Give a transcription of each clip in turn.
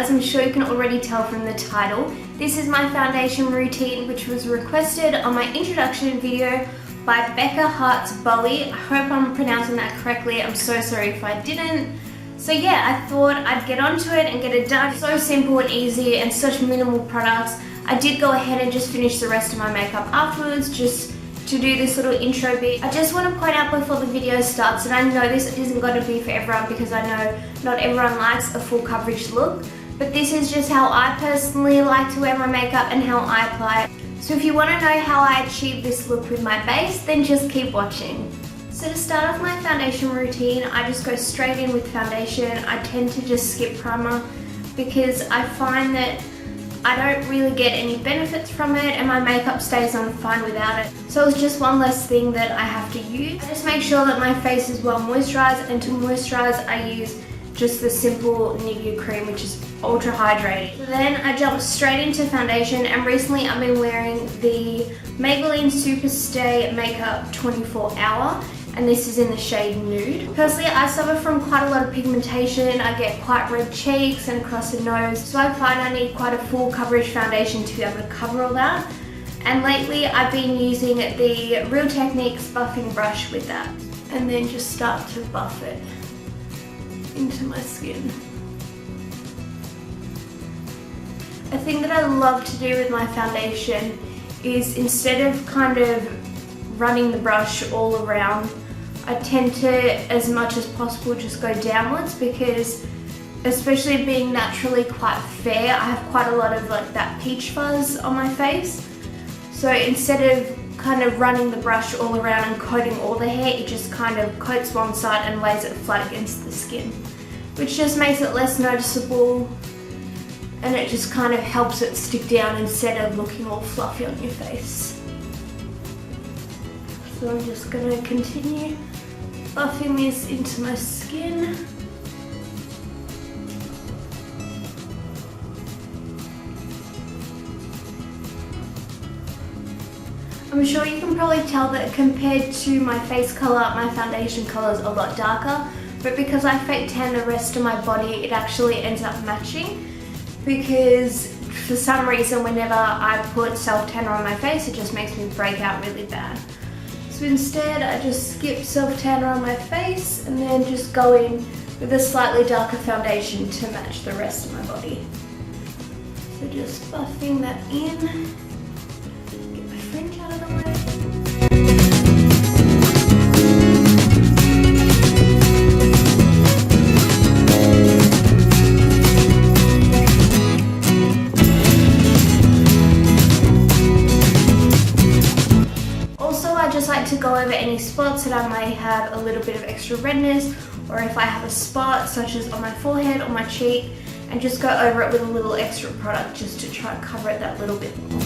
as I'm sure you can already tell from the title, this is my foundation routine, which was requested on my introduction video by Becca Hart's Bully. I hope I'm pronouncing that correctly. I'm so sorry if I didn't. So yeah, I thought I'd get onto it and get it done. So simple and easy and such minimal products. I did go ahead and just finish the rest of my makeup afterwards, just to do this little intro bit. I just want to point out before the video starts that I know this isn't going to be for everyone, because I know not everyone likes a full coverage look, but this is just how I personally like to wear my makeup and how I apply it. So if you want to know how I achieve this look with my base, then just keep watching. So to start off my foundation routine, I just go straight in with foundation. I tend to just skip primer because I find that I don't really get any benefits from it and my makeup stays on fine without it. So it's just one less thing that I have to use. I just make sure that my face is well moisturized, and to moisturize I use just the simple Nivea cream, which is ultra hydrating. So then I jump straight into foundation, and recently I've been wearing the Maybelline SuperStay Makeup 24 Hour, and this is in the shade Nude. Personally, I suffer from quite a lot of pigmentation. I get quite red cheeks and across the nose, so I find I need quite a full coverage foundation to be able to cover all that. And lately I've been using the Real Techniques buffing brush with that, and then just start to buff it into my skin. A thing that I love to do with my foundation is, instead of kind of running the brush all around, I tend to, as much as possible, just go downwards, because especially being naturally quite fair, I have quite a lot of like that peach fuzz on my face. So instead of kind of running the brush all around and coating all the hair, it just kind of coats one side and lays it flat against the skin, which just makes it less noticeable, and it just kind of helps it stick down instead of looking all fluffy on your face. So I'm just going to continue buffing this into my skin. I'm sure you can probably tell that compared to my face colour, my foundation colour is a lot darker, but because I fake tan the rest of my body, it actually ends up matching, because for some reason whenever I put self-tanner on my face, it just makes me break out really bad. So instead I just skip self-tanner on my face and then just go in with a slightly darker foundation to match the rest of my body. So just buffing that in, get my fringe out of the way. To go over any spots that I might have a little bit of extra redness, or if I have a spot such as on my forehead or my cheek, and just go over it with a little extra product just to try and cover it that little bit more.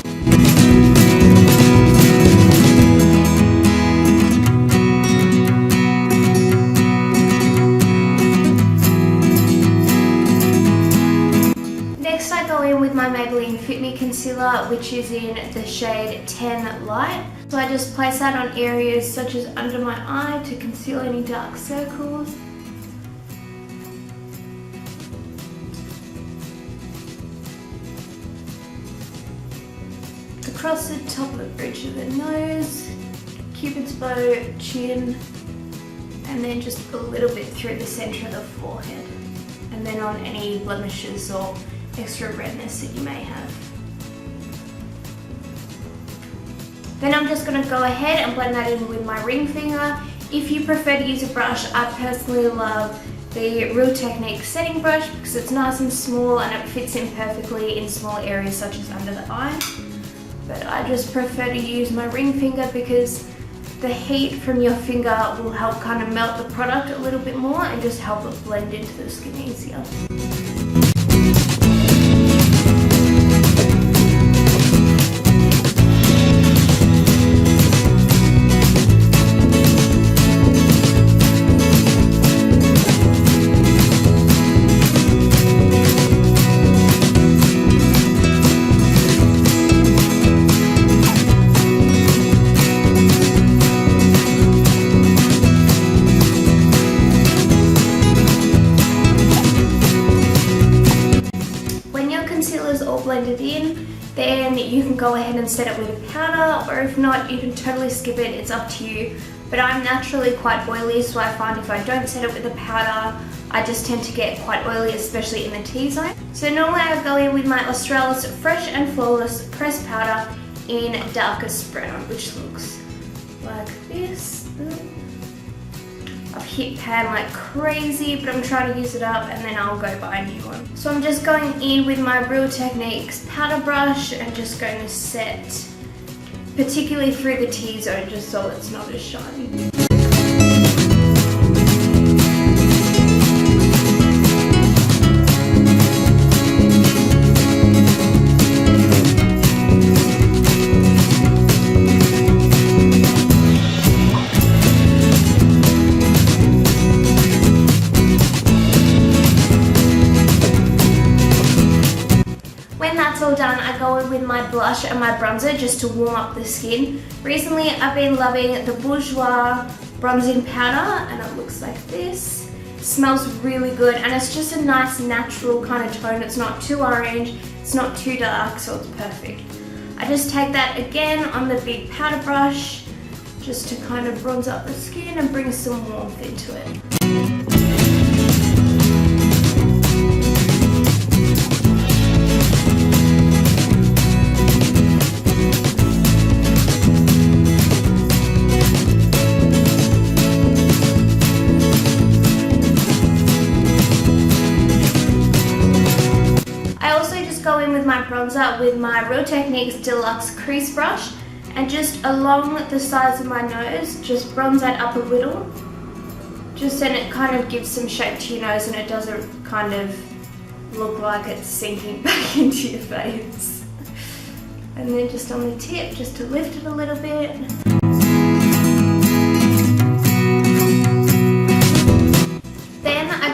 Next I go in with my Maybelline Fit Me Concealer, which is in the shade 10 Light. So I just place that on areas such as under my eye to conceal any dark circles. Across the top of the bridge of the nose, Cupid's bow, chin, and then just a little bit through the centre of the forehead, and then on any blemishes or extra redness that you may have. Then I'm just going to go ahead and blend that in with my ring finger. If you prefer to use a brush, I personally love the Real Techniques setting brush because it's nice and small and it fits in perfectly in small areas such as under the eye. But I just prefer to use my ring finger because the heat from your finger will help kind of melt the product a little bit more and just help it blend into the skin easier. go ahead and set it with a powder, or if not, you can totally skip it, it's up to you. But I'm naturally quite oily, so I find if I don't set it with a powder, I just tend to get quite oily, especially in the T-zone. So normally I go in with my Australis Fresh and Flawless Pressed Powder in darkest brown, which looks like this. I've hit pan like crazy, but I'm trying to use it up and then I'll go buy a new one. So I'm just going in with my Real Techniques powder brush and just going to set, particularly through the T-zone, just so it's not as shiny. When that's all done, I go in with my blush and my bronzer just to warm up the skin. Recently, I've been loving the Bourjois bronzing powder, and it looks like this. It smells really good, and it's just a nice natural kind of tone. It's not too orange, it's not too dark, so it's perfect. I just take that again on the big powder brush just to kind of bronze up the skin and bring some warmth into it. Go in with my bronzer with my Real Techniques Deluxe Crease Brush, and just along the sides of my nose, just bronze that up a little. Just then it kind of gives some shape to your nose and it doesn't kind of look like it's sinking back into your face. And then just on the tip, just to lift it a little bit.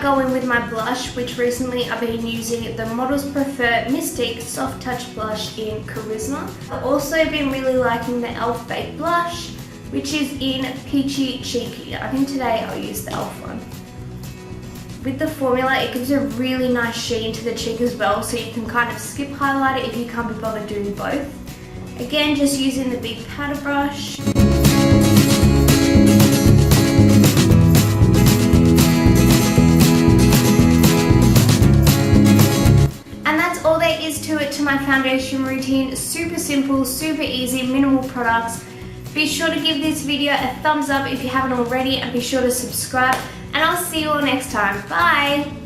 Go in with my blush, which recently I've been using the Models Prefer Mystique Soft Touch Blush in Charisma. I've also been really liking the E.L.F Fake Blush, which is in Peachy Cheeky. I think today I'll use the E.L.F one. With the formula, it gives a really nice sheen to the cheek as well, so you can kind of skip highlighter if you can't be bothered doing both. Again, just using the big powder brush. All there is to it, to my foundation routine. Super simple, super easy, minimal products. Be sure to give this video a thumbs up if you haven't already, and be sure to subscribe, and I'll see you all next time. Bye!